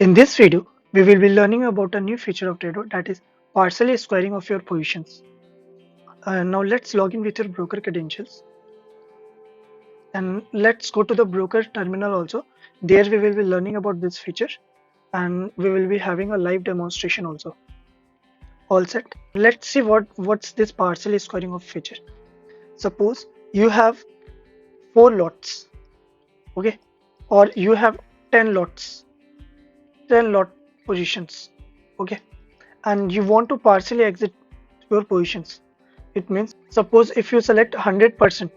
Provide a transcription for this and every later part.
In this video, we will be learning about a new feature of Trado, that is partially squaring of your positions. Now let's log in with your broker credentials and let's go to the broker terminal also. There we will be learning about this feature and we will be having a live demonstration also. All set. Let's see what's this partially squaring of feature. Suppose you have 4 lots, okay, or you have 10 lots, 10 lot positions, okay, and you want to partially exit your positions. It means suppose if you select 100%,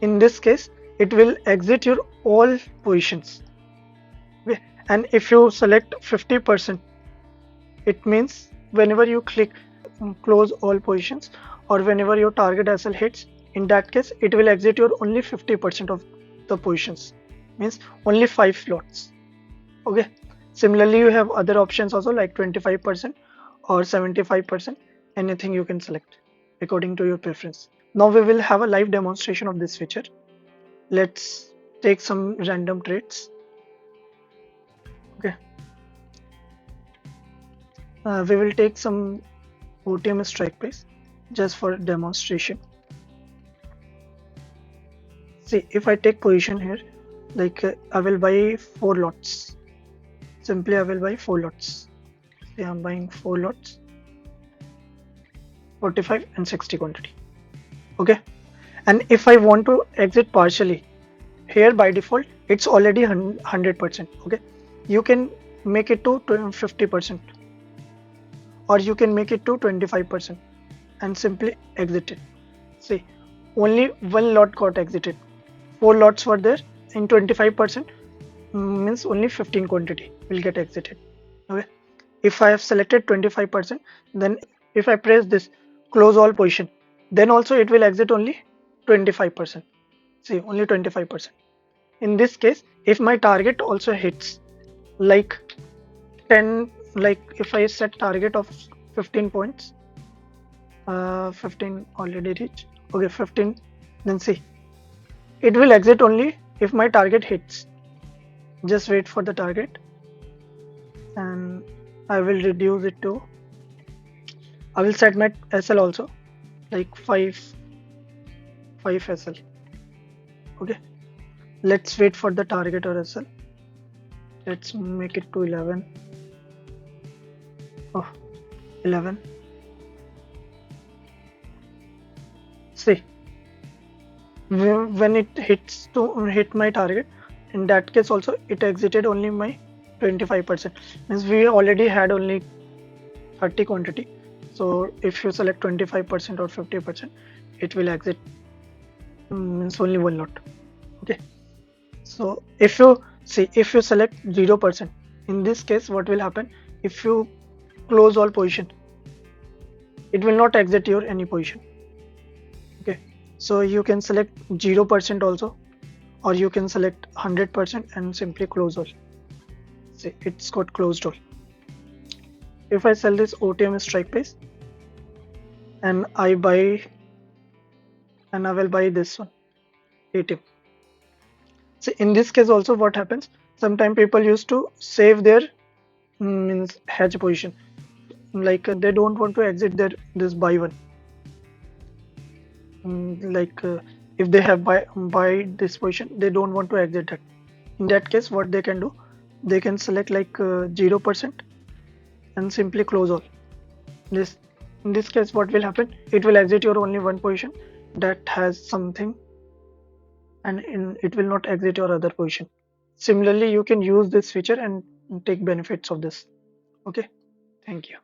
in this case it will exit your all positions, okay? And if you select 50%, it means whenever you click close all positions or whenever your target SL hits, in that case it will exit your only 50% of the positions, means only 5 slots, okay? Similarly, you have other options also like 25% or 75%, anything you can select according to your preference. Now we will have a live demonstration of this feature. Let's take some random trades, okay. We will take some OTM strike price just for demonstration. See, if I take position here, like I will buy 4 lots. Simply I will buy 4 lots. See, I'm buying 4 lots, 45 and 60 quantity, okay. And if I want to exit partially, here by default it's already 100%, okay. You can make it to 50% or you can make it to 25% and simply exit it. See, only one lot got exited, 4 lots were there. In 25% means only 15 quantity will get exited, okay. If I have selected 25%, then if I press this close all position, then also it will exit only 25%. See, only 25%. In this case, if my target also hits like 10, like if I set target of 15 points, 15 already reached, okay, 15, then see, it will exit only if my target hits. Just wait for the target and I will reduce it to, I will set my SL also like 5 SL, okay. Let's wait for the target or SL. Let's make it to 11. Oh, 11. See, when it hit my target, in that case also it exited only my 25%. Means we already had only 30 quantity. So if you select 25% or 50%, it will exit means only one lot, okay. So if you see, if you select 0%, in this case what will happen, if you close all position, it will not exit your any position, okay. So you can select 0% also, or you can select 100% and simply close all. See, it's got closed all. If I sell this OTM strike price and I buy, and I will buy this one ATM. So in this case also what happens, sometimes people used to save their means hedge position, like they don't want to exit their this buy one. Like if they have buy this position, they don't want to exit that. In that case what they can do, they can select like 0% and simply close all. This, in this case what will happen, it will exit your only one position that has something, and it will not exit your other position. Similarly, you can use this feature and take benefits of this, okay. Thank you.